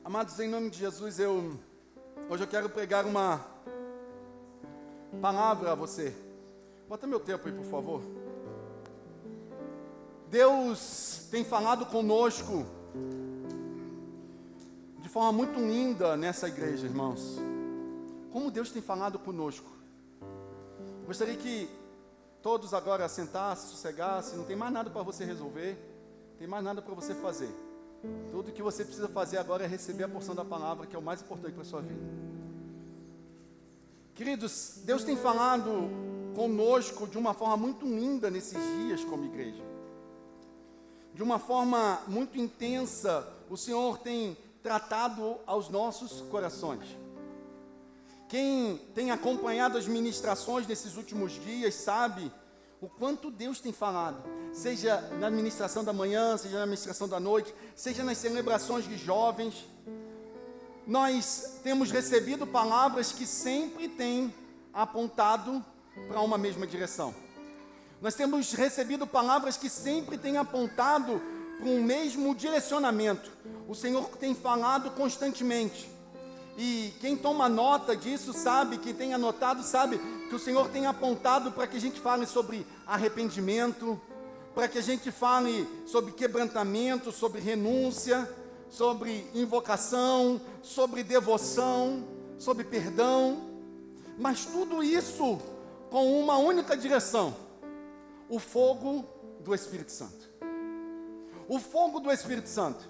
Amados, em nome de Jesus, hoje eu quero pregar uma palavra a você. Bota meu tempo aí, por favor. Deus tem falado conosco de forma muito linda nessa igreja, irmãos. Como Deus tem falado conosco. Gostaria que todos agora sentassem, sossegassem. Não tem mais nada para você resolver, não tem mais nada para você fazer. Tudo que você precisa fazer agora é receber a porção da palavra, que é o mais importante para a sua vida. Queridos, Deus tem falado conosco de uma forma muito linda nesses dias como igreja. De uma forma muito intensa, o Senhor tem tratado aos nossos corações. Quem tem acompanhado as ministrações desses últimos dias sabe o quanto Deus tem falado, seja na ministração da manhã, seja na ministração da noite, seja nas celebrações de jovens. Nós temos recebido palavras que sempre têm apontado para uma mesma direção. Nós temos recebido palavras que sempre têm apontado para um mesmo direcionamento. O Senhor tem falado constantemente. E quem toma nota disso sabe, quem tem anotado sabe que o Senhor tem apontado para que a gente fale sobre arrependimento, para que a gente fale sobre quebrantamento, sobre renúncia, sobre invocação, sobre devoção, sobre perdão. Mas tudo isso com uma única direção: o fogo do Espírito Santo. O fogo do Espírito Santo.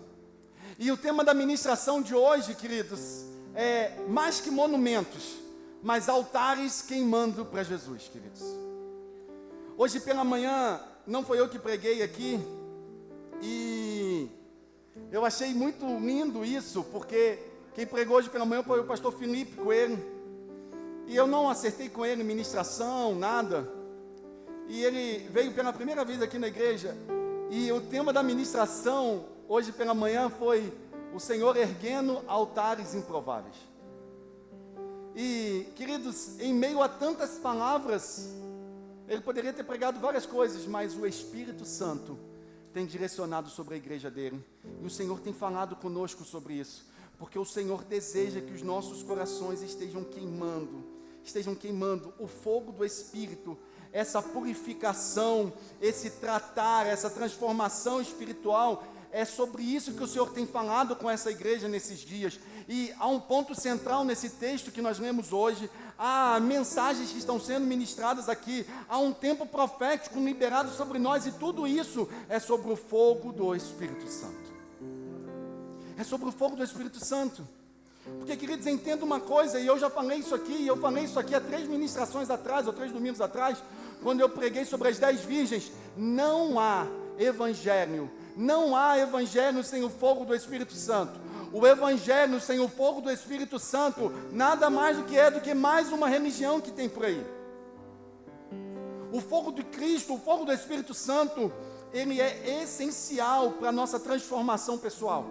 E o tema da ministração de hoje, queridos, é mais que monumentos, mas altares queimando para Jesus, queridos. Hoje pela manhã, não foi eu que preguei aqui, e eu achei muito lindo isso, porque quem pregou hoje pela manhã foi o pastor Felipe Coelho, e eu não acertei com ele ministração, nada, e ele veio pela primeira vez aqui na igreja, e o tema da ministração hoje pela manhã foi o Senhor erguendo altares improváveis. E, queridos, em meio a tantas palavras, ele poderia ter pregado várias coisas, mas o Espírito Santo tem direcionado sobre a igreja dele. E o Senhor tem falado conosco sobre isso, porque o Senhor deseja que os nossos corações estejam queimando o fogo do Espírito, essa purificação, esse tratar, essa transformação espiritual. É sobre isso que o Senhor tem falado com essa igreja nesses dias. E há um ponto central nesse texto que nós lemos hoje. Há mensagens que estão sendo ministradas aqui. Há um tempo profético liberado sobre nós. E tudo isso é sobre o fogo do Espírito Santo. É sobre o fogo do Espírito Santo. Porque, queridos, entenda uma coisa, e eu já falei isso aqui, e eu falei isso aqui há 3 ministrações atrás, ou 3 domingos atrás, quando eu preguei sobre as 10 virgens. Não há evangelho sem o fogo do Espírito Santo. O evangelho sem o fogo do Espírito Santo nada mais do que mais uma religião que tem por aí. O fogo de Cristo, o fogo do Espírito Santo, ele é essencial para a nossa transformação pessoal.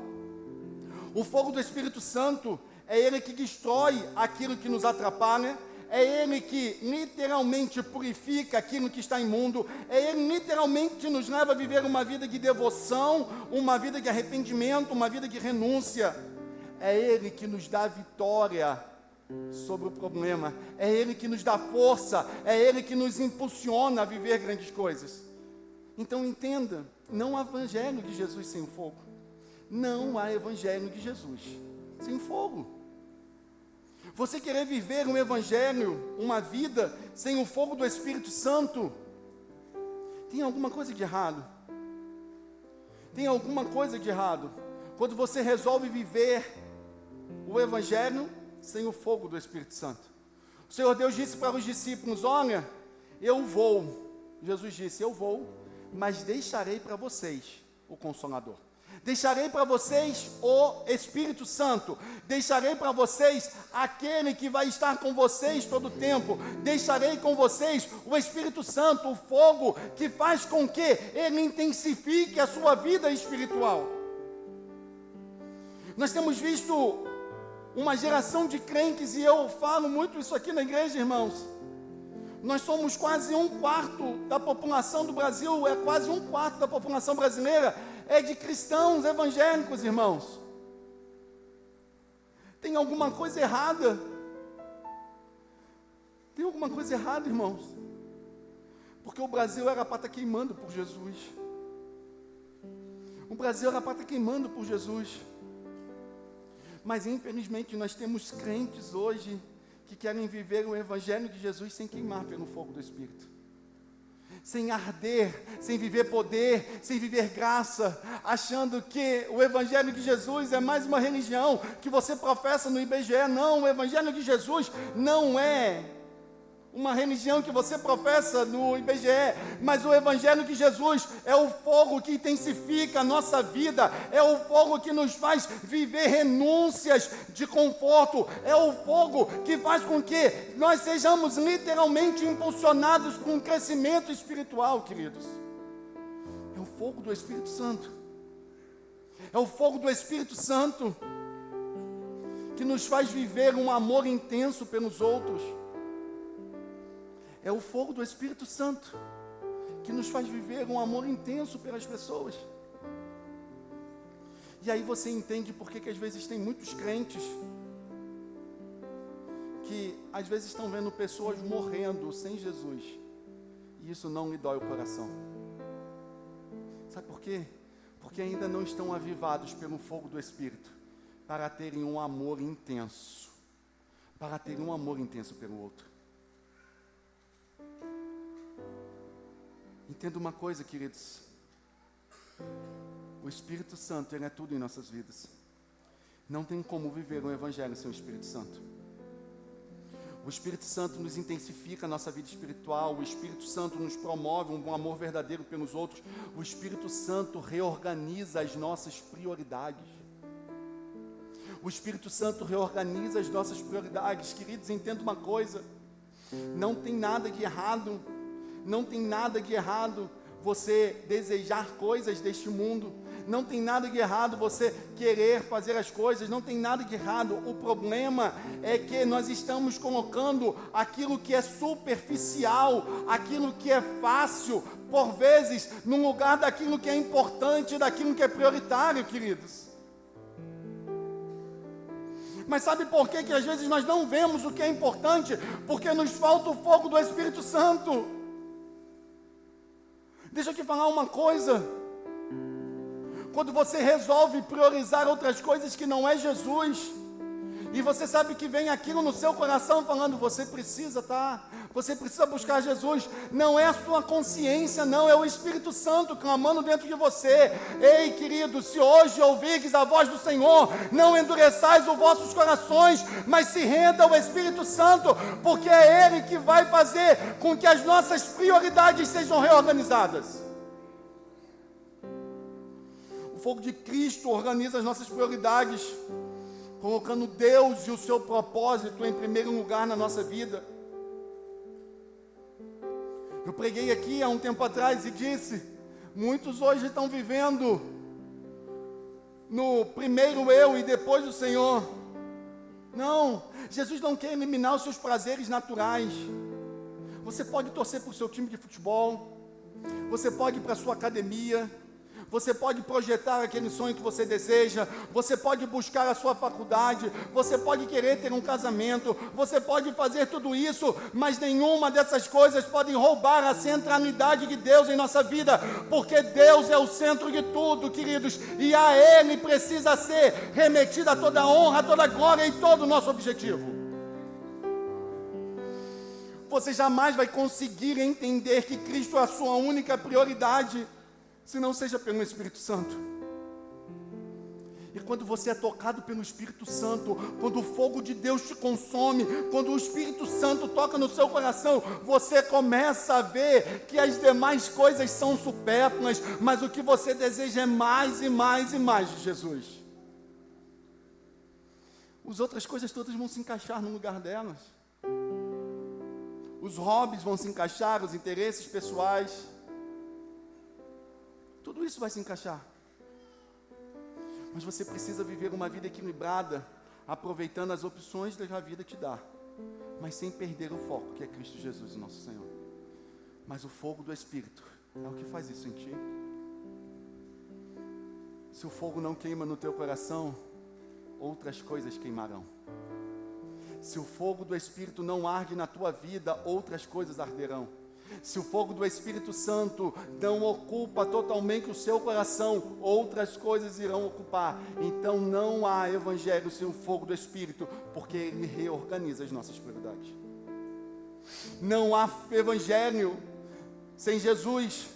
O fogo do Espírito Santo é ele que destrói aquilo que nos atrapalha. É Ele que literalmente purifica aquilo que está imundo. É Ele literalmente que nos leva a viver uma vida de devoção, uma vida de arrependimento, uma vida de renúncia. É Ele que nos dá vitória sobre o problema. É Ele que nos dá força. É Ele que nos impulsiona a viver grandes coisas. Então entenda, não há evangelho de Jesus sem o fogo. Não há evangelho de Jesus sem fogo. Você querer viver um evangelho, uma vida sem o fogo do Espírito Santo, tem alguma coisa de errado. Tem alguma coisa de errado quando você resolve viver o evangelho sem o fogo do Espírito Santo. O Senhor Deus disse para os discípulos: olha, eu vou. Jesus disse: eu vou, mas deixarei para vocês o Consolador. Deixarei para vocês o Espírito Santo. Deixarei para vocês aquele que vai estar com vocês todo o tempo. Deixarei com vocês o Espírito Santo, o fogo que faz com que ele intensifique a sua vida espiritual. Nós temos visto uma geração de crentes, e eu falo muito isso aqui na igreja, irmãos. Nós somos quase 1/4 da população do Brasil, é quase 1/4 da população brasileira é de cristãos evangélicos, irmãos. Tem alguma coisa errada. Tem alguma coisa errada, irmãos. Porque o Brasil era para estar queimando por Jesus. O Brasil era para estar queimando por Jesus. Mas infelizmente nós temos crentes hoje que querem viver o Evangelho de Jesus sem queimar pelo fogo do Espírito. Sem arder, sem viver poder, sem viver graça, achando que o Evangelho de Jesus é mais uma religião que você professa no IBGE. Não, o Evangelho de Jesus não é uma religião que você professa no IBGE, mas o Evangelho de Jesus é o fogo que intensifica a nossa vida, é o fogo que nos faz viver renúncias de conforto, é o fogo que faz com que nós sejamos literalmente impulsionados para um crescimento espiritual, queridos. É o fogo do Espírito Santo, é o fogo do Espírito Santo que nos faz viver um amor intenso pelos outros. É o fogo do Espírito Santo que nos faz viver um amor intenso pelas pessoas. E aí você entende por que às vezes tem muitos crentes que às vezes estão vendo pessoas morrendo sem Jesus. E isso não lhe dói o coração. Sabe por quê? Porque ainda não estão avivados pelo fogo do Espírito para terem um amor intenso. Para terem um amor intenso pelo outro. Entenda uma coisa, queridos. O Espírito Santo, ele é tudo em nossas vidas. Não tem como viver um Evangelho sem o Espírito Santo. O Espírito Santo nos intensifica a nossa vida espiritual. O Espírito Santo nos promove um amor verdadeiro pelos outros. O Espírito Santo reorganiza as nossas prioridades. O Espírito Santo reorganiza as nossas prioridades. Queridos, entenda uma coisa. Não tem nada de errado. Não tem nada de errado você desejar coisas deste mundo. Não tem nada de errado você querer fazer as coisas. Não tem nada de errado. O problema é que nós estamos colocando aquilo que é superficial, aquilo que é fácil, por vezes, no lugar daquilo que é importante, daquilo que é prioritário, queridos. Mas sabe por que às vezes nós não vemos o que é importante? Porque nos falta o fogo do Espírito Santo. Deixa eu te falar uma coisa. Quando você resolve priorizar outras coisas que não é Jesus, e você sabe que vem aquilo no seu coração falando, você precisa buscar Jesus. Não é a sua consciência, não, é o Espírito Santo clamando dentro de você. Ei, querido, se hoje ouvires a voz do Senhor, não endureçais os vossos corações, mas se renda ao Espírito Santo, porque é Ele que vai fazer com que as nossas prioridades sejam reorganizadas. O fogo de Cristo organiza as nossas prioridades, colocando Deus e o seu propósito em primeiro lugar na nossa vida. Eu preguei aqui há um tempo atrás e disse, muitos hoje estão vivendo no primeiro eu e depois o Senhor. Não, Jesus não quer eliminar os seus prazeres naturais. Você pode torcer para o seu time de futebol, você pode ir para a sua academia, você pode projetar aquele sonho que você deseja, você pode buscar a sua faculdade, você pode querer ter um casamento, você pode fazer tudo isso, mas nenhuma dessas coisas podem roubar a centralidade de Deus em nossa vida, porque Deus é o centro de tudo, queridos, e a Ele precisa ser remetida toda a honra, toda a glória e todo o nosso objetivo. Você jamais vai conseguir entender que Cristo é a sua única prioridade, se não seja pelo Espírito Santo. E quando você é tocado pelo Espírito Santo, quando o fogo de Deus te consome, quando o Espírito Santo toca no seu coração, você começa a ver que as demais coisas são supérfluas, mas o que você deseja é mais e mais e mais de Jesus. As outras coisas todas vão se encaixar no lugar delas. Os hobbies vão se encaixar, os interesses pessoais. Tudo isso vai se encaixar. Mas você precisa viver uma vida equilibrada, aproveitando as opções que a vida te dá, mas sem perder o foco, que é Cristo Jesus, nosso Senhor. Mas o fogo do Espírito é o que faz isso em ti. Se o fogo não queima no teu coração, outras coisas queimarão. Se o fogo do Espírito não arde na tua vida, outras coisas arderão. Se o fogo do Espírito Santo não ocupa totalmente o seu coração, outras coisas irão ocupar. Então não há evangelho sem o fogo do Espírito, porque ele reorganiza as nossas prioridades. Não há evangelho sem Jesus.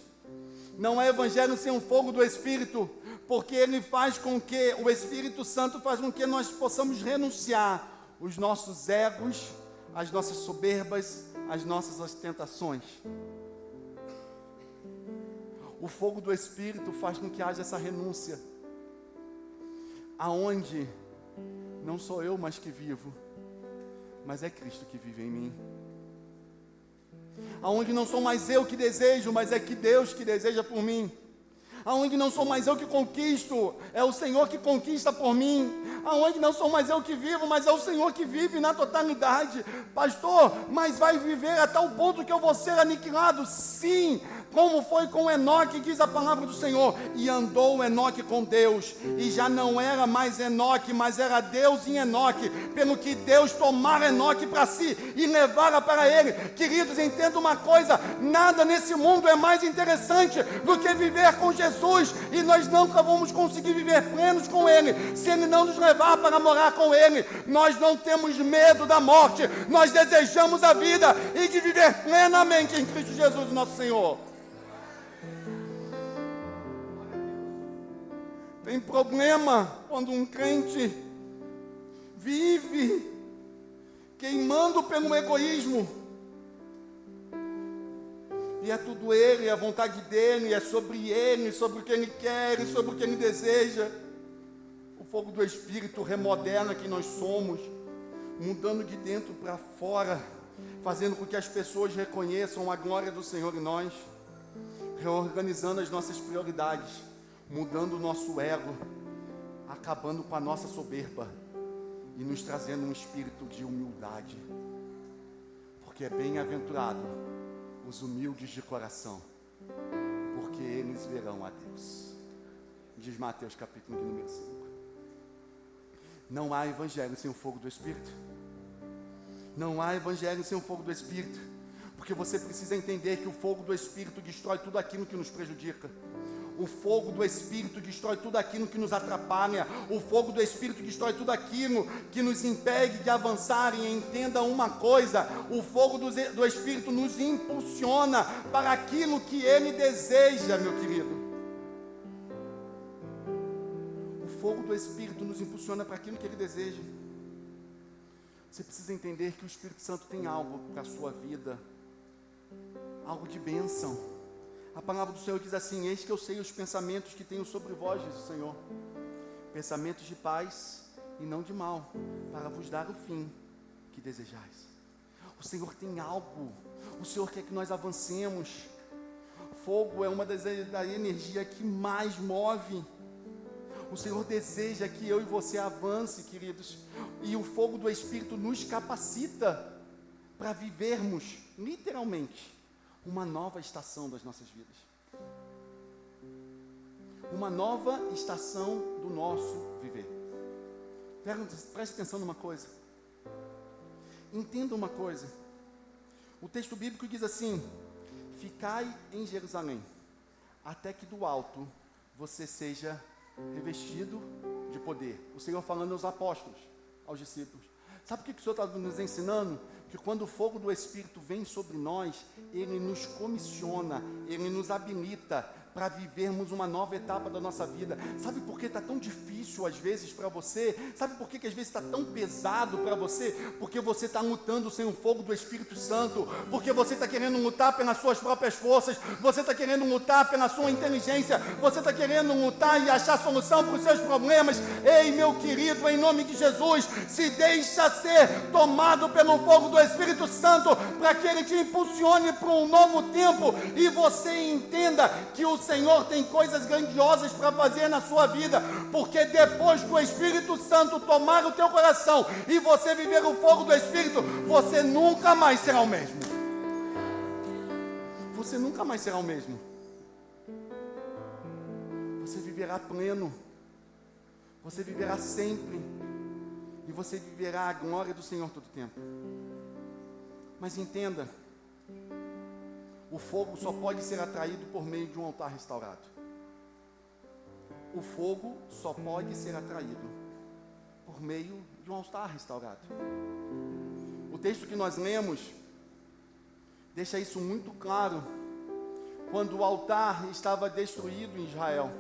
Não há evangelho sem o fogo do Espírito, porque ele faz com que, o Espírito Santo faz com que nós possamos renunciar os nossos egos, as nossas soberbas, as nossas ostentações. O fogo do Espírito faz com que haja essa renúncia, aonde não sou eu mais que vivo, mas é Cristo que vive em mim. Aonde não sou mais eu que desejo, mas é que Deus que deseja por mim. Aonde não sou mais eu que conquisto, é o Senhor que conquista por mim. Aonde não sou mais eu que vivo, mas é o Senhor que vive na totalidade. Pastor, mas vai viver a tal ponto que eu vou ser aniquilado? Sim, como foi com Enoque, diz a palavra do Senhor. E andou Enoque com Deus, e já não era mais Enoque, mas era Deus em Enoque, pelo que Deus tomara Enoque para si, e levara para ele. Queridos, entenda uma coisa, nada nesse mundo é mais interessante do que viver com Jesus, e nós nunca vamos conseguir viver plenos com Ele, se Ele não nos levar para morar com Ele. Nós não temos medo da morte, nós desejamos a vida, e de viver plenamente em Cristo Jesus, nosso Senhor. Tem problema quando um crente vive queimando pelo egoísmo. E é tudo ele, é a vontade dele, é sobre ele, sobre o que ele quer, sobre o que ele deseja. O fogo do Espírito remoderna quem nós somos, mudando de dentro para fora, fazendo com que as pessoas reconheçam a glória do Senhor em nós, reorganizando as nossas prioridades, mudando o nosso ego, acabando com a nossa soberba e nos trazendo um espírito de humildade, porque é bem-aventurado os humildes de coração, porque eles verão a Deus. Diz Mateus capítulo de número 5. Não há evangelho sem o fogo do Espírito. Não há evangelho sem o fogo do Espírito, porque você precisa entender que o fogo do Espírito destrói tudo aquilo que nos prejudica. O fogo do Espírito destrói tudo aquilo que nos atrapalha. O fogo do Espírito destrói tudo aquilo que nos impede de avançar. E entenda uma coisa, o fogo do Espírito nos impulsiona para aquilo que Ele deseja, meu querido. O fogo do Espírito nos impulsiona para aquilo que Ele deseja. Você precisa entender que o Espírito Santo tem algo para a sua vida, algo de bênção. A palavra do Senhor diz assim: eis que eu sei os pensamentos que tenho sobre vós, diz o Senhor, pensamentos de paz e não de mal, para vos dar o fim que desejais. O Senhor tem algo, o Senhor quer que nós avancemos. Fogo é uma da energia que mais move. O Senhor deseja que eu e você avance, queridos, e o fogo do Espírito nos capacita para vivermos, literalmente, uma nova estação das nossas vidas. Uma nova estação do nosso viver. Preste atenção numa coisa. Entenda uma coisa. O texto bíblico diz assim: ficai em Jerusalém, até que do alto você seja revestido de poder. O Senhor falando aos apóstolos, aos discípulos. Sabe o que o Senhor está nos ensinando? Que quando o fogo do Espírito vem sobre nós, Ele nos comissiona, Ele nos habilita para vivermos uma nova etapa da nossa vida. Sabe por que está tão difícil às vezes para você? Sabe por que às vezes está tão pesado para você? Porque você está lutando sem o fogo do Espírito Santo, porque você está querendo lutar pelas suas próprias forças, você está querendo lutar pela sua inteligência, você está querendo lutar e achar solução para os seus problemas. Ei, meu querido, em nome de Jesus, se deixa ser tomado pelo fogo do Espírito Santo, para que Ele te impulsione para um novo tempo, e você entenda que o Senhor tem coisas grandiosas para fazer na sua vida, porque depois que o Espírito Santo tomar o teu coração e você viver o fogo do Espírito, você nunca mais será o mesmo. Você nunca mais será o mesmo. Você viverá pleno. Você viverá sempre e você viverá a glória do Senhor todo o tempo. Mas entenda, o fogo só pode ser atraído por meio de um altar restaurado. O fogo só pode ser atraído por meio de um altar restaurado. O texto que nós lemos deixa isso muito claro. Quando o altar estava destruído em Israel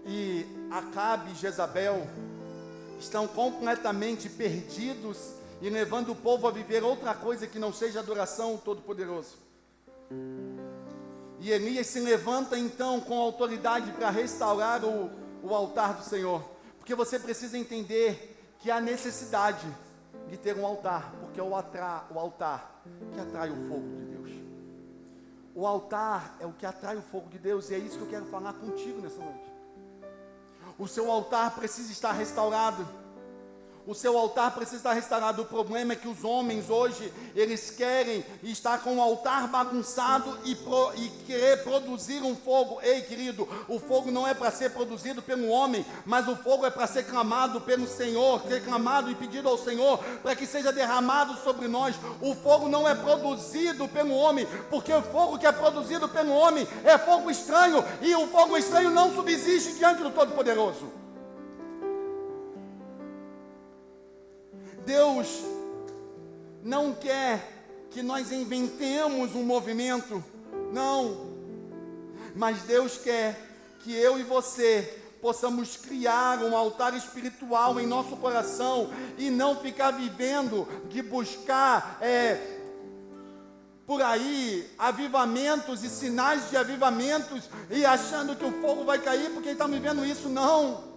e Acabe e Jezabel estão completamente perdidos e levando o povo a viver outra coisa que não seja adoração ao Todo-Poderoso. E Elias se levanta então com autoridade para restaurar o altar do Senhor, porque você precisa entender que há necessidade de ter um altar, porque é o altar que atrai o fogo de Deus. O altar é o que atrai o fogo de Deus, e é isso que eu quero falar contigo nessa noite. O seu altar precisa estar restaurado. O seu altar precisa estar restaurado. O problema é que os homens hoje, eles querem estar com o altar bagunçado e querer produzir um fogo. Ei, querido, o fogo não é para ser produzido pelo homem, mas o fogo é para ser clamado pelo Senhor, ser clamado e pedido ao Senhor, para que seja derramado sobre nós. O fogo não é produzido pelo homem, porque o fogo que é produzido pelo homem é fogo estranho, e o fogo estranho não subsiste diante do Todo-Poderoso. Deus não quer que nós inventemos um movimento, não, mas Deus quer que eu e você possamos criar um altar espiritual em nosso coração e não ficar vivendo de buscar por aí avivamentos e sinais de avivamentos e achando que o fogo vai cair porque está vivendo isso. Não.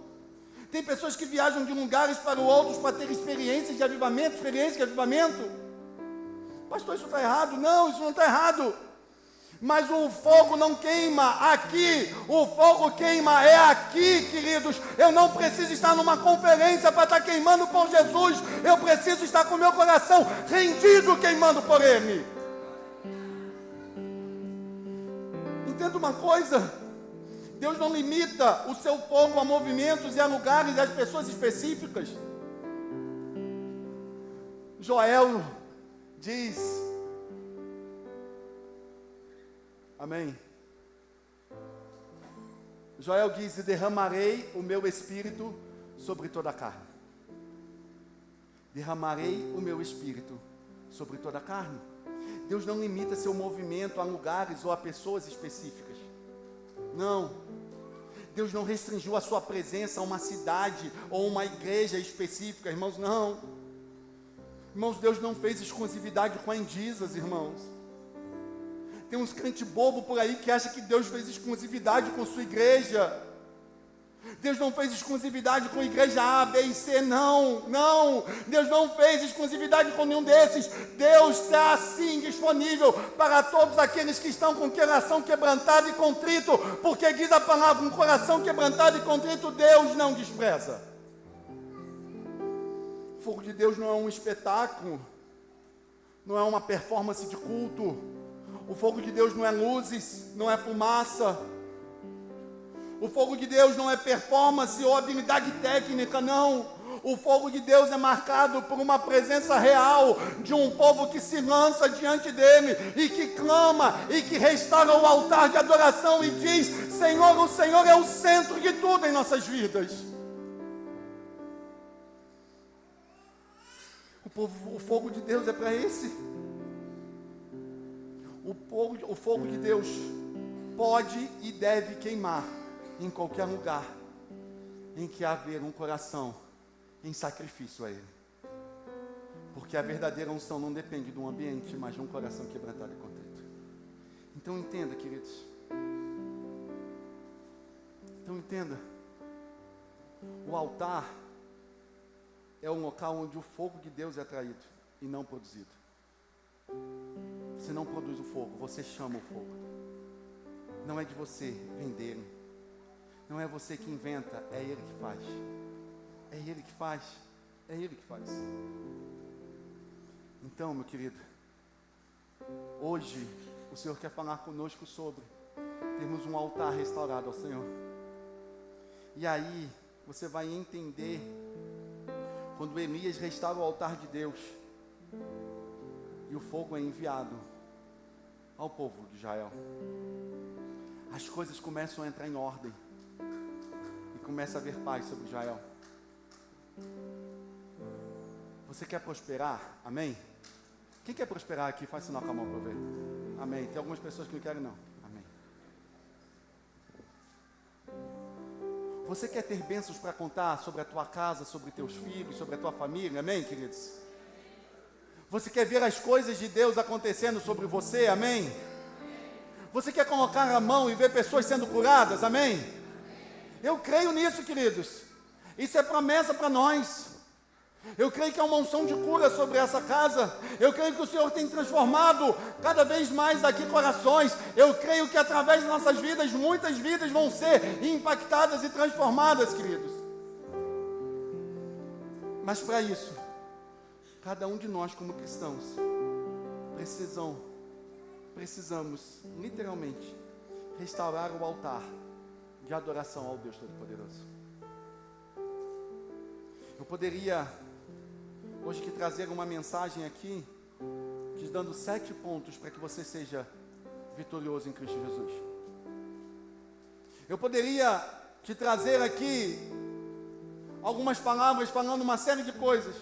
Tem pessoas que viajam de lugares para outros para ter experiências de avivamento. Pastor, isso está errado? Não, isso não está errado. Mas o fogo não queima aqui, o fogo queima aqui, queridos. Eu não preciso estar numa conferência para estar queimando por Jesus. Eu preciso estar com meu coração rendido, queimando por Ele. Entenda uma coisa: Deus não limita o seu fogo a movimentos e a lugares e a pessoas específicas. Joel diz, amém? Joel diz: e derramarei o meu espírito sobre toda a carne. Derramarei o meu espírito sobre toda a carne. Deus não limita seu movimento a lugares ou a pessoas específicas. Não, Deus não restringiu a sua presença a uma cidade ou uma igreja específica, irmãos, não. Irmãos, Deus não fez exclusividade com a indígenas, irmãos. Tem uns crentes bobos por aí que acham que Deus fez exclusividade com sua igreja. Deus não fez exclusividade com a igreja A, B e C, não. Deus não fez exclusividade com nenhum desses. Deus está sim disponível para todos aqueles que estão com coração quebrantado e contrito, porque diz a palavra, um coração quebrantado e contrito Deus não despreza. O fogo de Deus não é um espetáculo, não é uma performance de culto. O fogo de Deus não é luzes, não é fumaça. O fogo de Deus não é performance ou habilidade técnica, não. O fogo de Deus é marcado por uma presença real de um povo que se lança diante dele e que clama e que restaura o altar de adoração e diz: Senhor, o Senhor é o centro de tudo em nossas vidas. O fogo de Deus é para esse. O fogo de Deus pode e deve queimar em qualquer lugar em que haver um coração em sacrifício a Ele. Porque a verdadeira unção não depende de um ambiente, mas de um coração quebrantado e contrito. Então entenda, queridos. Então entenda. O altar é um local onde o fogo de Deus é atraído e não produzido. Você não produz o fogo, você chama o fogo. Não é de você vender. Não é você que inventa, é Ele que faz. É Ele que faz. É Ele que faz. Então, meu querido, hoje o Senhor quer falar conosco sobre termos um altar restaurado ao Senhor. E aí você vai entender quando Elias restaura o altar de Deus, e o fogo é enviado ao povo de Israel, as coisas começam a entrar em ordem, e começa a haver paz sobre Israel. Você quer prosperar? Amém? Quem quer prosperar aqui? Faz sinal com a mão para eu ver. Amém. Tem algumas pessoas que não querem, não. Amém. Você quer ter bênçãos para contar sobre a tua casa, sobre teus filhos, sobre a tua família? Amém, queridos? Você quer ver as coisas de Deus acontecendo sobre você? Amém? Você quer colocar a mão e ver pessoas sendo curadas? Amém? Eu creio nisso, queridos. Isso é promessa para nós. Eu creio que há uma unção de cura sobre essa casa. Eu creio que o Senhor tem transformado cada vez mais aqui corações. Eu creio que através das nossas vidas, muitas vidas vão ser impactadas e transformadas, queridos. Mas para isso, cada um de nós como cristãos precisamos literalmente restaurar o altar de adoração ao Deus Todo-Poderoso. Eu poderia hoje que trazer uma mensagem aqui, te dando 7 pontos para que você seja vitorioso em Cristo Jesus. Eu poderia te trazer aqui algumas palavras falando uma série de coisas,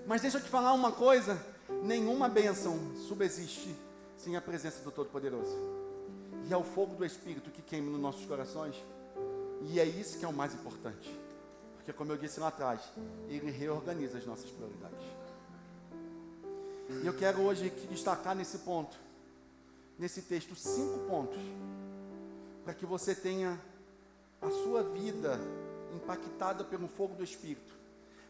mas deixa eu te falar uma coisa: nenhuma bênção subsiste sem a presença do Todo-Poderoso. E é o fogo do Espírito que queima nos nossos corações, e é isso que é o mais importante. Porque, como eu disse lá atrás, Ele reorganiza as nossas prioridades. E eu quero hoje destacar nesse ponto, nesse texto, 5 pontos, para que você tenha a sua vida impactada pelo fogo do Espírito,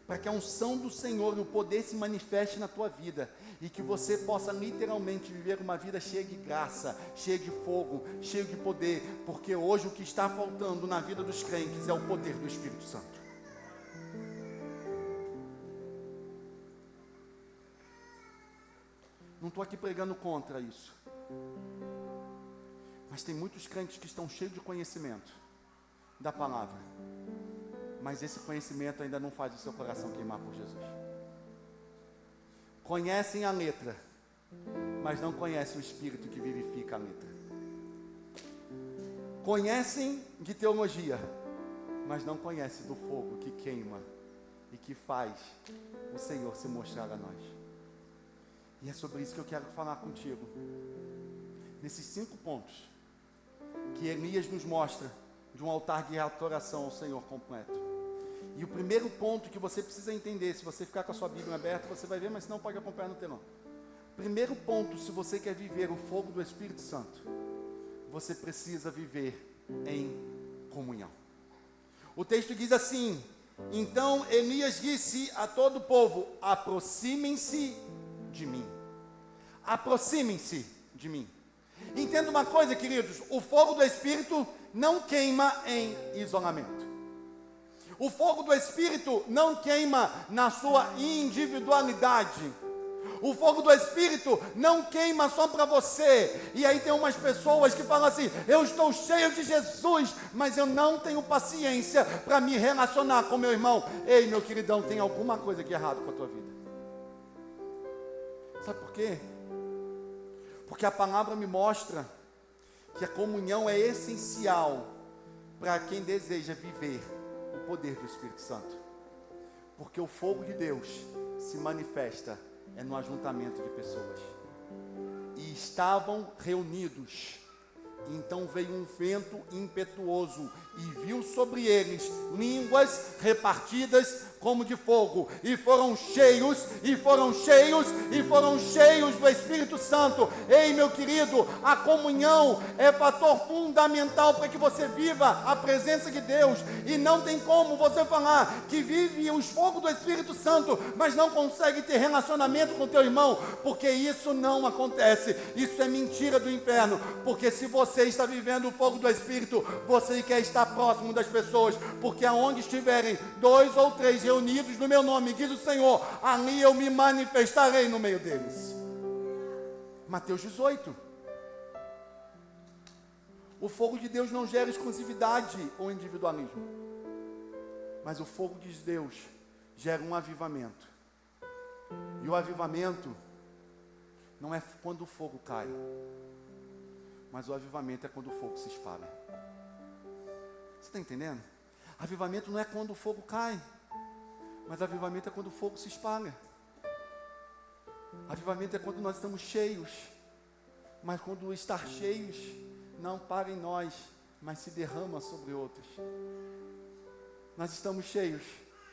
para que a unção do Senhor e o poder se manifeste na tua vida, e que você possa literalmente viver uma vida cheia de graça, cheia de fogo, cheia de poder, porque hoje o que está faltando na vida dos crentes é o poder do Espírito Santo. Não estou aqui pregando contra isso, mas tem muitos crentes que estão cheios de conhecimento da palavra, mas esse conhecimento ainda não faz o seu coração queimar por Jesus. Conhecem a letra, mas não conhecem o Espírito que vivifica a letra. Conhecem de teologia, mas não conhecem do fogo que queima e que faz o Senhor se mostrar a nós. E é sobre isso que eu quero falar contigo. Nesses 5 pontos que Elias nos mostra de um altar de adoração ao Senhor completo. E o primeiro ponto que você precisa entender, se você ficar com a sua Bíblia aberta, você vai ver, mas senão pode acompanhar no telão. Primeiro ponto, se você quer viver o fogo do Espírito Santo, você precisa viver em comunhão. O texto diz assim: então Elias disse a todo o povo: aproximem-se de mim. Aproximem-se de mim. Entenda uma coisa, queridos: o fogo do Espírito não queima em isolamento. O fogo do Espírito não queima na sua individualidade. O fogo do Espírito não queima só para você. E aí tem umas pessoas que falam assim: eu estou cheio de Jesus, mas eu não tenho paciência para me relacionar com meu irmão. Ei, meu queridão, tem alguma coisa aqui errado com a tua vida. Sabe por quê? Porque a palavra me mostra que a comunhão é essencial para quem deseja viver o poder do Espírito Santo. Porque o fogo de Deus se manifesta no ajuntamento de pessoas. E estavam reunidos. Então veio um vento impetuoso e viu sobre eles línguas repartidas como de fogo, e foram cheios do Espírito Santo. Ei, meu querido, a comunhão é fator fundamental para que você viva a presença de Deus, e não tem como você falar que vive os fogos do Espírito Santo, mas não consegue ter relacionamento com teu irmão, porque isso não acontece. Isso é mentira do inferno, porque se você está vivendo o fogo do Espírito, você quer estar próximo das pessoas, porque aonde estiverem 2 ou 3 reunidos no meu nome, diz o Senhor, ali eu me manifestarei no meio deles. Mateus 18. O fogo de Deus não gera exclusividade ou individualismo, mas o fogo de Deus gera um avivamento. E o avivamento não é quando o fogo cai, mas o avivamento é quando o fogo se espalha. Você está entendendo? Avivamento não é quando o fogo cai, mas avivamento é quando o fogo se espalha. Avivamento é quando nós estamos cheios, mas quando estar cheios não para em nós, mas se derrama sobre outros. Nós estamos cheios,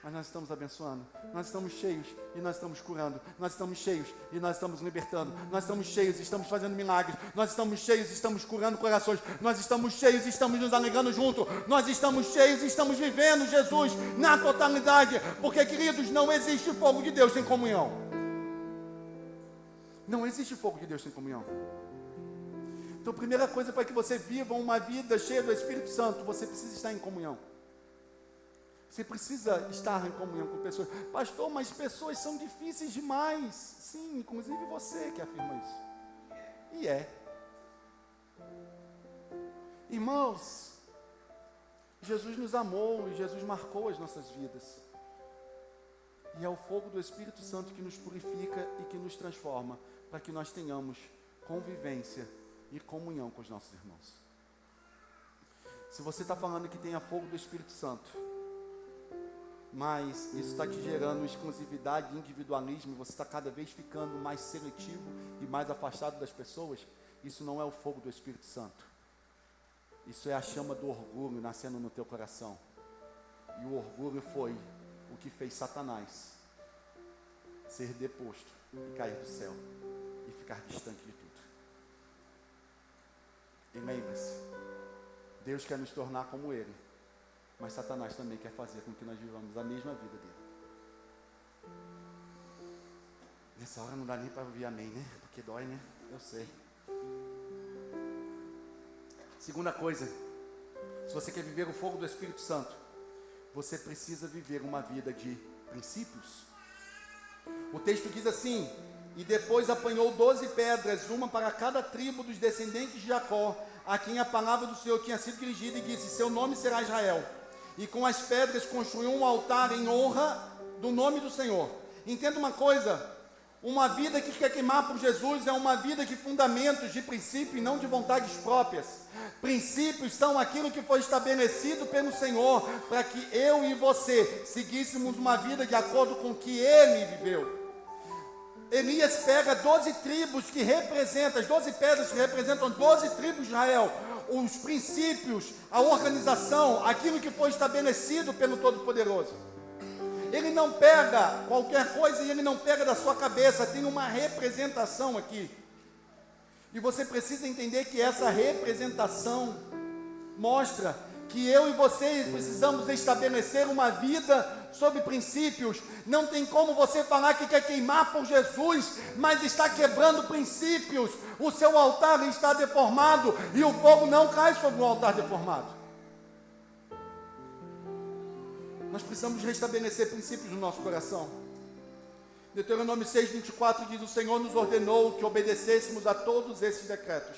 mas nós estamos abençoando. Nós estamos cheios e nós estamos curando. Nós estamos cheios e nós estamos libertando. Nós estamos cheios e estamos fazendo milagres. Nós estamos cheios e estamos curando corações. Nós estamos cheios e estamos nos alegrando junto. Nós estamos cheios e estamos vivendo Jesus na totalidade. Porque, queridos, não existe fogo de Deus sem comunhão. Não existe fogo de Deus sem comunhão. Então, a primeira coisa para que você viva uma vida cheia do Espírito Santo, você precisa estar em comunhão. Você precisa estar em comunhão com pessoas. Pastor, mas pessoas são difíceis demais. Sim, inclusive você que afirma isso. E é. Irmãos, Jesus nos amou e Jesus marcou as nossas vidas. E é o fogo do Espírito Santo que nos purifica e que nos transforma, para que nós tenhamos convivência e comunhão com os nossos irmãos. Se você está falando que tenha fogo do Espírito Santo, mas isso está te gerando exclusividade e individualismo, e você está cada vez ficando mais seletivo e mais afastado das pessoas, isso não é o fogo do Espírito Santo. Isso é a chama do orgulho nascendo no teu coração. E o orgulho foi o que fez Satanás ser deposto e cair do céu e ficar distante de tudo. E lembre-se, Deus quer nos tornar como Ele, mas Satanás também quer fazer com que nós vivamos a mesma vida dele. Nessa hora não dá nem para ouvir amém, né? Porque dói, né? Eu sei. Segunda coisa, se você quer viver o fogo do Espírito Santo, você precisa viver uma vida de princípios. O texto diz assim: e depois apanhou 12 pedras, uma para cada tribo dos descendentes de Jacó, a quem a palavra do Senhor tinha sido dirigida, e disse: seu nome será Israel. E com as pedras construiu um altar em honra do nome do Senhor. Entenda uma coisa: uma vida que quer queimar por Jesus é uma vida de fundamentos, de princípio e não de vontades próprias. Princípios são aquilo que foi estabelecido pelo Senhor, para que eu e você seguíssemos uma vida de acordo com o que Ele viveu. Elias pega 12 tribos que representam, as 12 pedras que representam 12 tribos de Israel, os princípios, a organização, aquilo que foi estabelecido pelo Todo-Poderoso. Ele não pega qualquer coisa e ele não pega da sua cabeça, tem uma representação aqui. E você precisa entender que essa representação mostra que eu e você precisamos estabelecer uma vida sob princípios. Não tem como você falar que quer queimar por Jesus, mas está quebrando princípios. O seu altar está deformado e o fogo não cai sobre o altar deformado. Nós precisamos restabelecer princípios no nosso coração. Deuteronômio 6:24 diz: o Senhor nos ordenou que obedecêssemos a todos esses decretos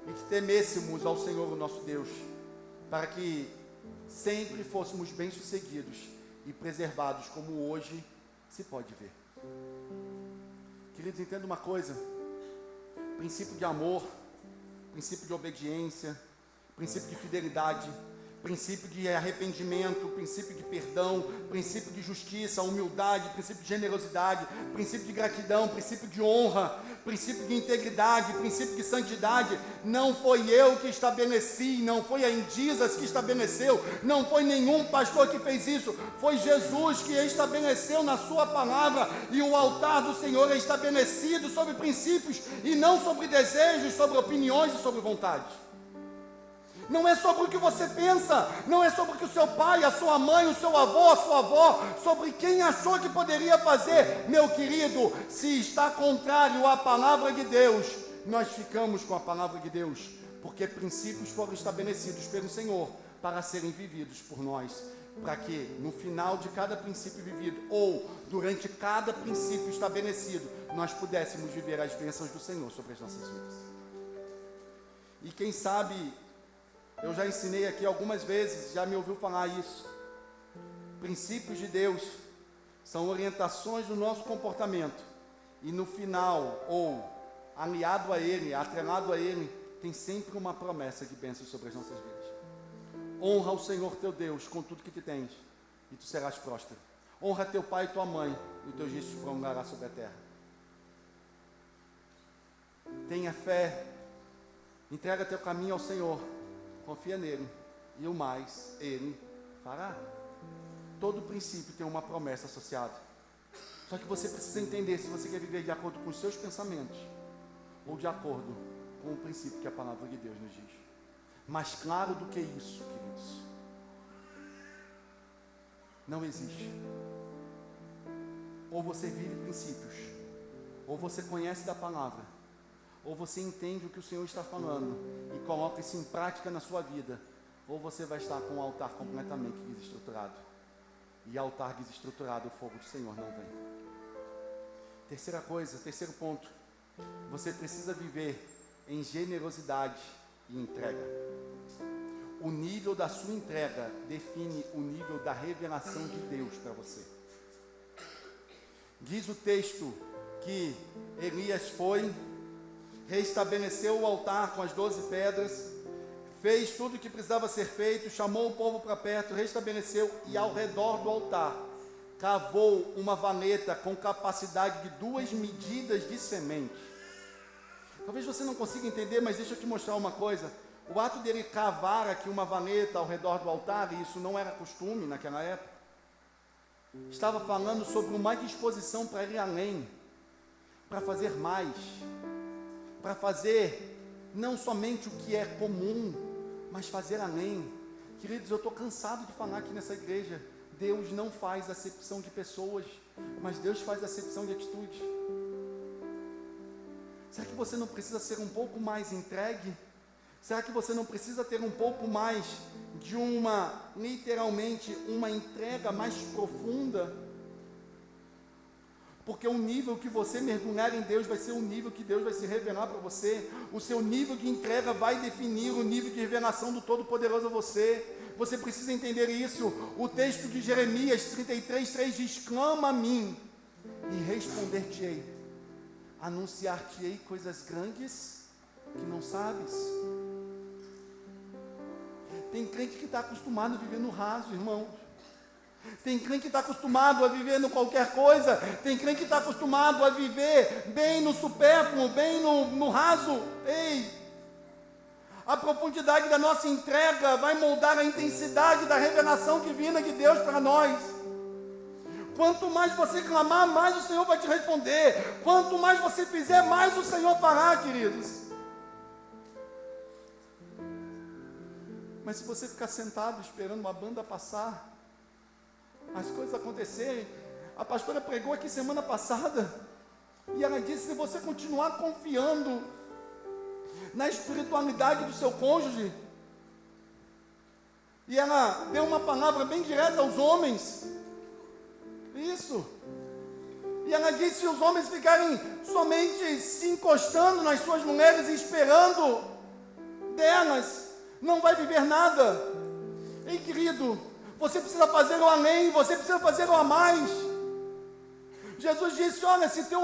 e que temêssemos ao Senhor o nosso Deus, para que sempre fôssemos bem-sucedidos e preservados, como hoje se pode ver. Queridos, entenda uma coisa: princípio de amor, princípio de obediência, princípio de fidelidade, princípio de arrependimento, princípio de perdão, princípio de justiça, humildade, princípio de generosidade, princípio de gratidão, princípio de honra, princípio de integridade, princípio de santidade. Não foi eu que estabeleci, não foi a Indizas que estabeleceu, não foi nenhum pastor que fez isso, foi Jesus que estabeleceu na sua palavra. E o altar do Senhor é estabelecido sobre princípios e não sobre desejos, sobre opiniões e sobre vontades. Não é sobre o que você pensa, não é sobre o que o seu pai, a sua mãe, o seu avô, a sua avó, sobre quem achou que poderia fazer. Meu querido, se está contrário à palavra de Deus, nós ficamos com a palavra de Deus, porque princípios foram estabelecidos pelo Senhor para serem vividos por nós, para que no final de cada princípio vivido, ou durante cada princípio estabelecido, nós pudéssemos viver as bênçãos do Senhor sobre as nossas vidas. E quem sabe, eu já ensinei aqui algumas vezes, já me ouviu falar isso. Princípios de Deus são orientações do nosso comportamento, e no final, ou aliado a Ele, atrelado a Ele, tem sempre uma promessa de bênção sobre as nossas vidas. Honra o Senhor teu Deus com tudo que te tens, e tu serás próspero. Honra teu pai e tua mãe, e o teu juízo se prolongará sobre a terra. Tenha fé, entrega teu caminho ao Senhor, confia nele, e o mais Ele fará. Todo princípio tem uma promessa associada. Só que você precisa entender se você quer viver de acordo com os seus pensamentos, ou de acordo com o princípio que a palavra de Deus nos diz. Mais claro do que isso, queridos, não existe. Ou você vive princípios, ou você conhece da palavra, ou você entende o que o Senhor está falando e coloca isso em prática na sua vida, ou você vai estar com o altar completamente desestruturado. E altar desestruturado, o fogo do Senhor não vem. Terceiro ponto, você precisa viver em generosidade e entrega. O nível da sua entrega define o nível da revelação de Deus para você. Diz o texto que Elias foi, restabeleceu o altar com as 12 pedras, fez tudo o que precisava ser feito, chamou o povo para perto, restabeleceu, e ao redor do altar cavou uma valeta com capacidade de 2 medidas de semente. Talvez você não consiga entender, mas deixa eu te mostrar uma coisa. O ato dele cavar aqui uma valeta ao redor do altar, e isso não era costume naquela época, estava falando sobre uma disposição para ir além, para fazer mais, para fazer não somente o que é comum, mas fazer além. Queridos, eu estou cansado de falar aqui nessa igreja, Deus não faz acepção de pessoas, mas Deus faz acepção de atitudes. Será que você não precisa ser um pouco mais entregue? Será que você não precisa ter um pouco mais de literalmente, uma entrega mais profunda? Porque o nível que você mergulhar em Deus vai ser o nível que Deus vai se revelar para você. O seu nível de entrega vai definir o nível de revelação do Todo-Poderoso a você. Você precisa entender isso. O texto de Jeremias 33:3 diz: clama a mim e responder-te-ei. Anunciar-te-ei coisas grandes que não sabes. Tem crente que está acostumado a viver no raso, irmãos. Tem crente que está acostumado a viver no qualquer coisa. Tem crente que está acostumado a viver bem no supérfluo, bem no raso. Ei! A profundidade da nossa entrega vai moldar a intensidade da revelação divina de Deus para nós. Quanto mais você clamar, mais o Senhor vai te responder. Quanto mais você fizer, mais o Senhor fará, queridos. Mas se você ficar sentado esperando uma banda passar, as coisas acontecerem. A pastora pregou aqui semana passada, e ela disse: se você continuar confiando na espiritualidade do seu cônjuge, e ela deu uma palavra bem direta aos homens, isso, e ela disse: se os homens ficarem somente se encostando nas suas mulheres e esperando delas, não vai viver nada. Ei, querido, você precisa fazer o além, você precisa fazer o a mais. Jesus disse: olha, se teu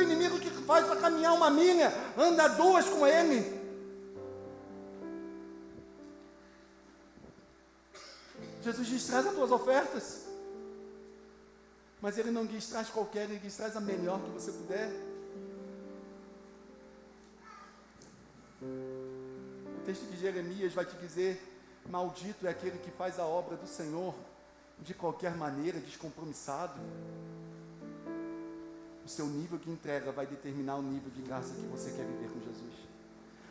inimigo que faz para caminhar uma milha, anda 2 com ele. Jesus diz: traz as tuas ofertas. Mas ele não diz traz qualquer, ele diz traz a melhor que você puder. O texto de Jeremias vai te dizer: maldito é aquele que faz a obra do Senhor de qualquer maneira, descompromissado. O seu nível de entrega vai determinar o nível de graça que você quer viver com Jesus.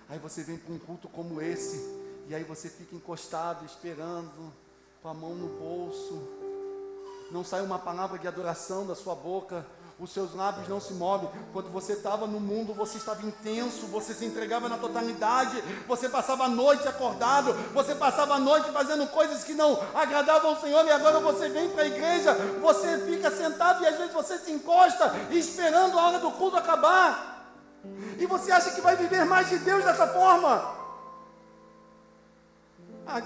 Aí você vem para um culto como esse, e aí você fica encostado, esperando, com a mão no bolso. Não sai uma palavra de adoração da sua boca, os seus lábios não se movem. Quando você estava no mundo, você estava intenso, você se entregava na totalidade, você passava a noite acordado, você passava a noite fazendo coisas que não agradavam ao Senhor, e agora você vem para a igreja, você fica sentado e às vezes você se encosta esperando a hora do culto acabar, e você acha que vai viver mais de Deus dessa forma.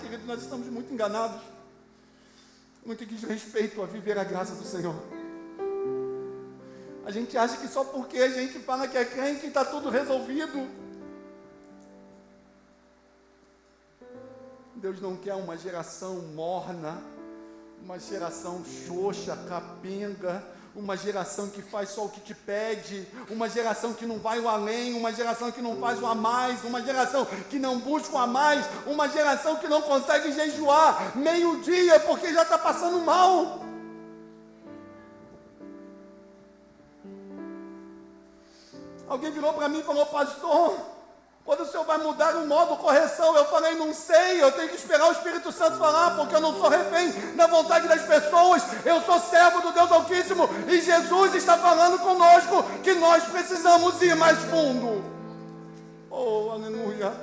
Querido, nós estamos muito enganados. no que diz respeito a viver a graça do Senhor. A gente acha que só porque a gente fala que é crente está tudo resolvido. Deus não quer uma geração morna, uma geração xoxa, capenga, uma geração que faz só o que te pede, uma geração que não vai o além, uma geração que não faz o a mais, uma geração que não busca o a mais, uma geração que não consegue jejuar meio-dia porque já está passando mal. Alguém virou para mim e falou: pastor, quando o senhor vai mudar o modo correção? Eu falei: não sei, eu tenho que esperar o Espírito Santo falar, porque eu não sou refém da vontade das pessoas, eu sou servo do Deus Altíssimo, e Jesus está falando conosco que nós precisamos ir mais fundo. Oh, aleluia.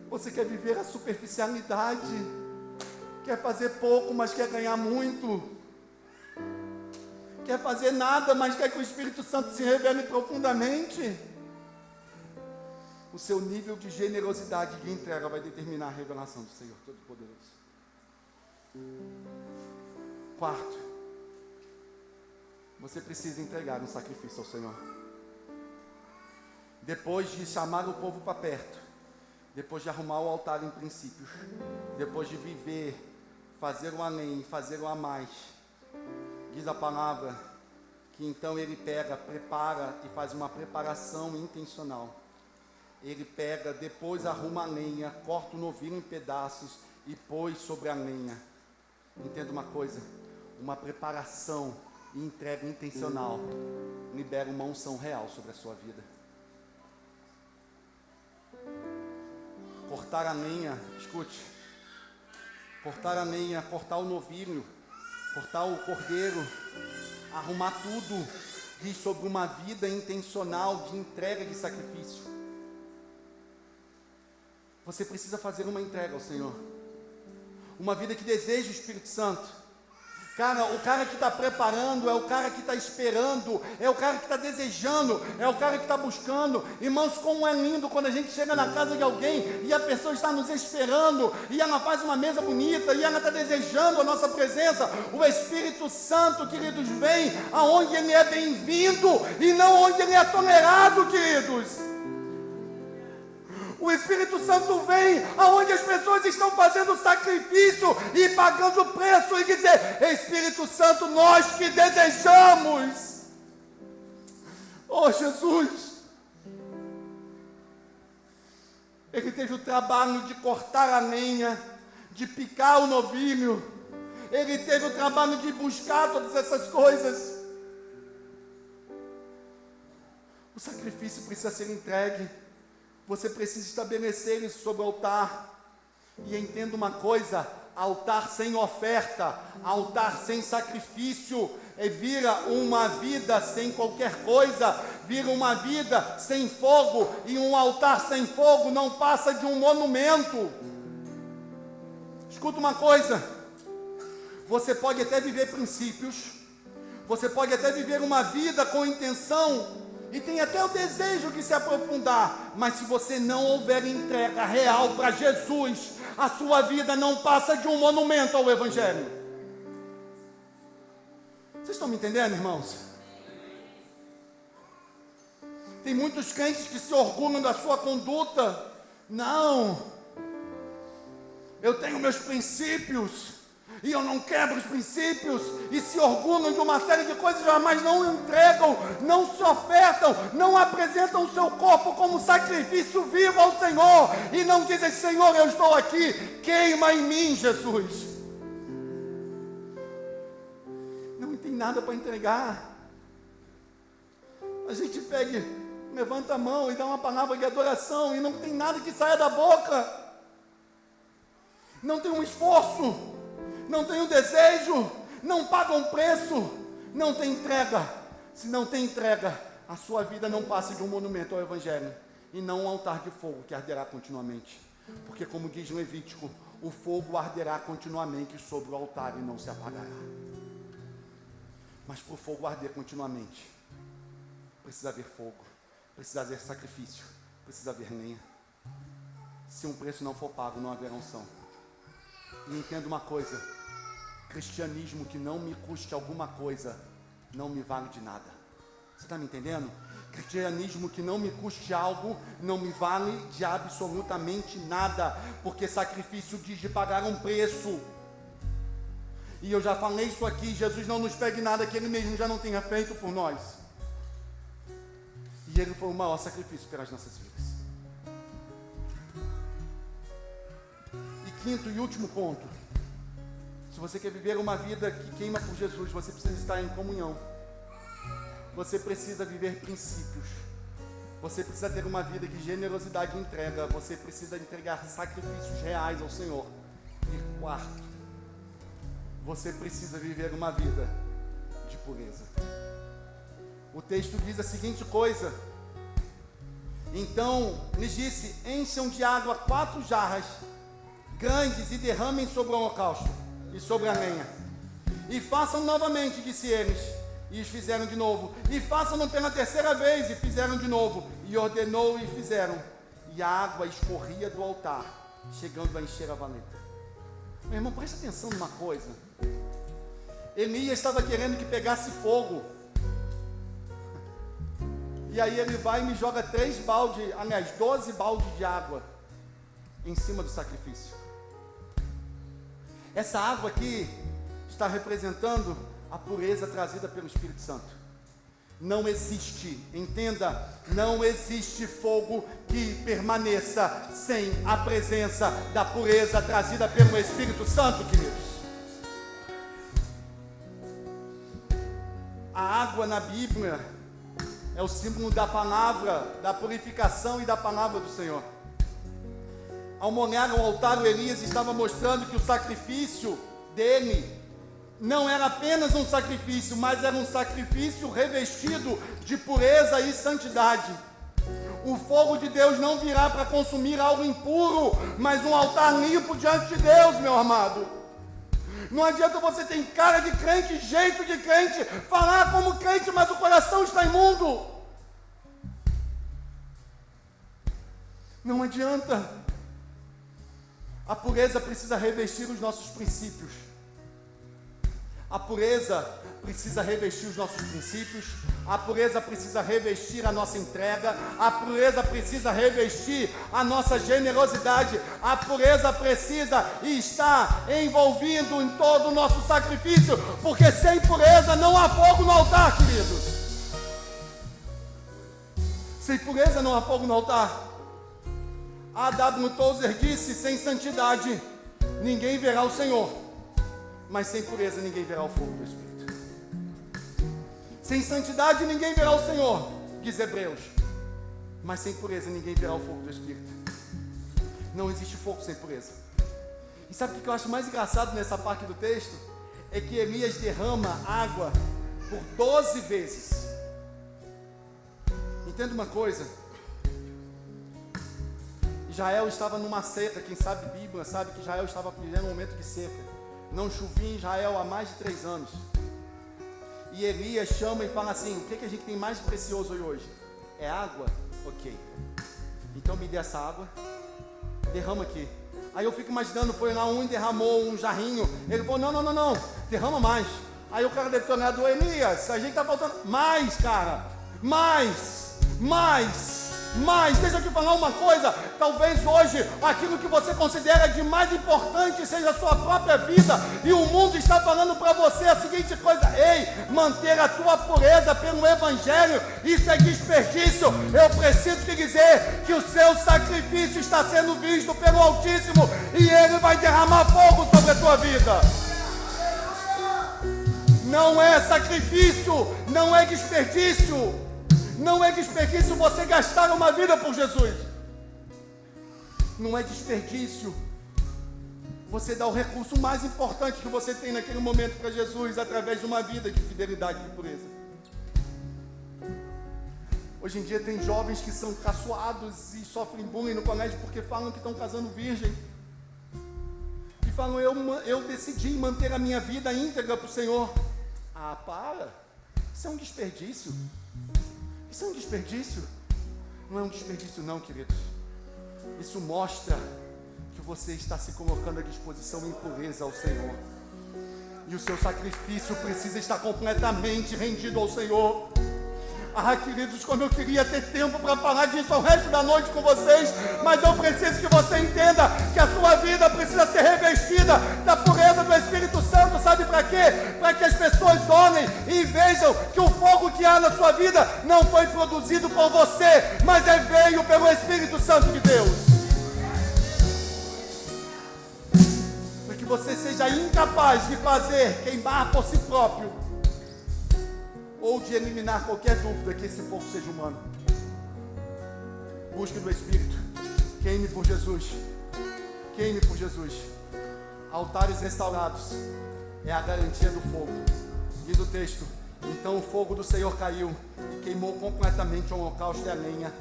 Você quer viver a superficialidade, quer fazer pouco, mas quer ganhar muito, quer fazer nada, mas quer que o Espírito Santo se revele profundamente. O seu nível de generosidade e de entrega vai determinar a revelação do Senhor Todo-Poderoso. Quarto, você precisa entregar um sacrifício ao Senhor. Depois de chamar o povo para perto, depois de arrumar o altar em princípios, depois de viver, fazer o além, fazer o a mais, diz a palavra que então ele pega, prepara e faz uma preparação intencional. Ele pega, depois arruma a lenha, corta o novilho em pedaços e põe sobre a lenha. Entenda uma coisa, uma preparação e entrega intencional libera uma unção real sobre a sua vida. Cortar a lenha, escute, cortar a lenha, cortar o novilho, cortar o cordeiro, arrumar tudo, diz sobre uma vida intencional de entrega de sacrifício. Você precisa fazer uma entrega ao Senhor, uma vida que deseja o Espírito Santo. Cara, o cara que está preparando é o cara que está esperando, é o cara que está desejando, é o cara que está buscando. Irmãos, como é lindo quando a gente chega na casa de alguém e a pessoa está nos esperando, e ela faz uma mesa bonita, e ela está desejando a nossa presença. O Espírito Santo, queridos, vem aonde ele é bem-vindo e não onde ele é tolerado, queridos. O Espírito Santo vem aonde as pessoas estão fazendo sacrifício e pagando preço, e dizer: Espírito Santo, nós que desejamos. Oh, Jesus, ele teve o trabalho de cortar a lenha, de picar o novilho, ele teve o trabalho de buscar todas essas coisas. O sacrifício precisa ser entregue. Você precisa estabelecer isso sobre o altar. E entenda uma coisa: altar sem oferta, altar sem sacrifício, vira uma vida sem qualquer coisa, vira uma vida sem fogo, e um altar sem fogo não passa de um monumento. Escuta uma coisa: você pode até viver princípios, você pode até viver uma vida com intenção, e tem até o desejo de se aprofundar, mas se você não houver entrega real para Jesus, a sua vida não passa de um monumento ao Evangelho. Vocês estão me entendendo, irmãos? Tem muitos crentes que se orgulham da sua conduta. Não, eu tenho meus princípios, e eu não quebro os princípios, e se orgulham de uma série de coisas, mas não entregam, não se ofertam, não apresentam o seu corpo como sacrifício vivo ao Senhor, e não dizem: Senhor, eu estou aqui, queima em mim, Jesus. Não tem nada para entregar. A gente pega, levanta a mão e dá uma palavra de adoração, e não tem nada que saia da boca, não tem um esforço, não tem um desejo, não paga um preço, não tem entrega. Se não tem entrega, a sua vida não passa de um monumento ao Evangelho, e não um altar de fogo que arderá continuamente. Porque, como diz Levítico, o fogo arderá continuamente sobre o altar e não se apagará. Mas para o fogo arder continuamente, precisa haver fogo, precisa haver sacrifício, precisa haver lenha. Se um preço não for pago, não haverá unção. E entenda uma coisa: cristianismo que não me custe alguma coisa, não me vale de nada. Você está me entendendo? Cristianismo que não me custe algo, não me vale de absolutamente nada, porque sacrifício diz de pagar um preço. E eu já falei isso aqui: Jesus não nos pede nada que Ele mesmo já não tenha feito por nós. E Ele foi o maior sacrifício pelas nossas vidas. E quinto e último ponto: se você quer viver uma vida que queima por Jesus, você precisa estar em comunhão. Você precisa viver princípios. Você precisa ter uma vida de generosidade e entrega. Você precisa entregar sacrifícios reais ao Senhor. E quarto, você precisa viver uma vida de pureza. O texto diz a seguinte coisa: então lhes disse: encham de água 4 jarras grandes e derramem sobre o holocausto e sobre a lenha. E façam novamente, disse eles. E os fizeram de novo. E façam pela 3ª vez. E fizeram de novo. E ordenou e fizeram. E a água escorria do altar, chegando a encher a valeta. Meu irmão, presta atenção numa coisa. Elias estava querendo que pegasse fogo. E aí ele vai e me joga 12 baldes de água em cima do sacrifício. Essa água aqui está representando a pureza trazida pelo Espírito Santo. Não existe, entenda, não existe fogo que permaneça sem a presença da pureza trazida pelo Espírito Santo, queridos. A água na Bíblia é o símbolo da palavra, da purificação e da palavra do Senhor. Ao molhar o altar, o Elias estava mostrando que o sacrifício dele não era apenas um sacrifício, mas era um sacrifício revestido de pureza e santidade. O fogo de Deus não virá para consumir algo impuro, mas um altar limpo diante de Deus, meu amado. Não adianta você ter cara de crente, jeito de crente, falar como crente, mas o coração está imundo. Não adianta. A pureza precisa revestir os nossos princípios. A pureza precisa revestir os nossos princípios. A pureza precisa revestir a nossa entrega. A pureza precisa revestir a nossa generosidade. A pureza precisa estar envolvido em todo o nosso sacrifício, porque sem pureza não há fogo no altar, queridos. Sem pureza não há fogo no altar. A W. Tozer disse: sem santidade ninguém verá o Senhor, mas sem pureza ninguém verá o fogo do Espírito. Sem santidade ninguém verá o Senhor, diz Hebreus, mas sem pureza ninguém verá o fogo do Espírito. Não existe fogo sem pureza. E sabe o que eu acho mais engraçado nessa parte do texto? É que Elias derrama água por 12 vezes. Entenda uma coisa: Israel estava numa seca. Quem sabe Bíblia sabe que Israel estava vivendo um momento de seca. Não chovia em Israel há mais de 3 anos. E Elias chama e fala assim: o que a gente tem mais precioso hoje? É água? Ok. Então me dê essa água, derrama aqui. Aí eu fico imaginando, foi lá um e derramou um jarrinho. Ele falou: não, derrama mais. Aí o cara deve ter olhado: Elias, a gente está faltando mais, cara. Mais. Deixa eu te falar uma coisa: talvez hoje aquilo que você considera de mais importante seja a sua própria vida, e o mundo está falando para você a seguinte coisa: ei, manter a tua pureza pelo Evangelho, isso é desperdício. Eu preciso te dizer que o seu sacrifício está sendo visto pelo Altíssimo, e Ele vai derramar fogo sobre a tua vida. Não é sacrifício, não é desperdício. Não é desperdício você gastar uma vida por Jesus. Não é desperdício você dar o recurso mais importante que você tem naquele momento para Jesus, através de uma vida de fidelidade e pureza. Hoje em dia tem jovens que são caçoados e sofrem bullying no colégio porque falam que estão casando virgem. E falam: eu decidi manter a minha vida íntegra para o Senhor. Ah, para! Isso é um desperdício. Isso é um desperdício? Não é um desperdício não, queridos. Isso mostra que você está se colocando à disposição em pureza ao Senhor. E o seu sacrifício precisa estar completamente rendido ao Senhor. Queridos, como eu queria ter tempo para falar disso ao resto da noite com vocês, mas eu preciso que você entenda que a sua vida precisa ser revestida da pureza do Espírito Santo. Sabe para quê? Para que as pessoas olhem e vejam que o fogo que há na sua vida não foi produzido por você, mas veio pelo Espírito Santo de Deus. Para que você seja incapaz de fazer queimar por si próprio, ou de eliminar qualquer dúvida que esse fogo seja humano. Busque do Espírito. Queime por Jesus. Queime por Jesus. Altares restaurados é a garantia do fogo. Diz o texto: então o fogo do Senhor caiu e queimou completamente o holocausto e a lenha.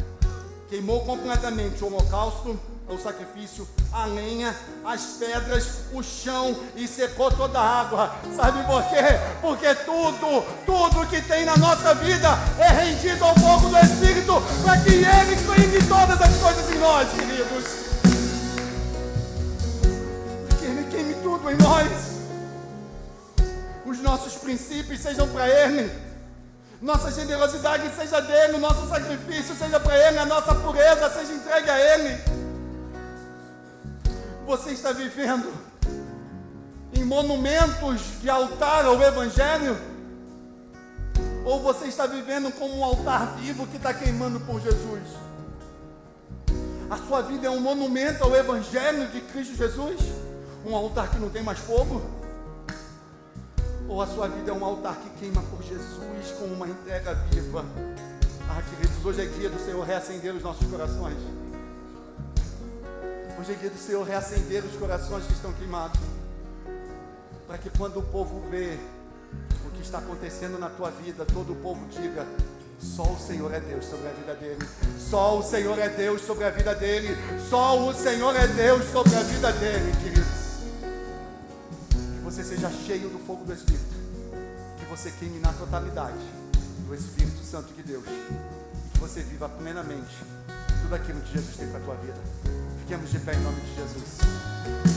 Queimou completamente o holocausto, o sacrifício, a lenha, as pedras, o chão, e secou toda a água. Sabe por quê? Porque tudo que tem na nossa vida é rendido ao fogo do Espírito, para que Ele queime todas as coisas em nós, queridos. Que Ele queime tudo em nós. Os nossos princípios sejam para Ele. Nossa generosidade seja dele, o nosso sacrifício seja para Ele, a nossa pureza seja entregue a Ele. Você está vivendo em monumentos de altar ao Evangelho? Ou você está vivendo como um altar vivo que está queimando por Jesus? A sua vida é um monumento ao Evangelho de Cristo Jesus? Um altar que não tem mais fogo? Ou a sua vida é um altar que queima por Jesus com uma entrega viva? Queridos, hoje é dia do Senhor reacender os nossos corações. Hoje é dia do Senhor reacender os corações que estão queimados. Para que quando o povo vê o que está acontecendo na tua vida, todo o povo diga: só o Senhor é Deus sobre a vida dele. Só o Senhor é Deus sobre a vida dele. Só o Senhor é Deus sobre a vida dele, queridos. Que você seja cheio do fogo do Espírito, que você queime na totalidade do Espírito Santo de Deus, e que você viva plenamente tudo aquilo que Jesus tem para a tua vida. Fiquemos de pé em nome de Jesus.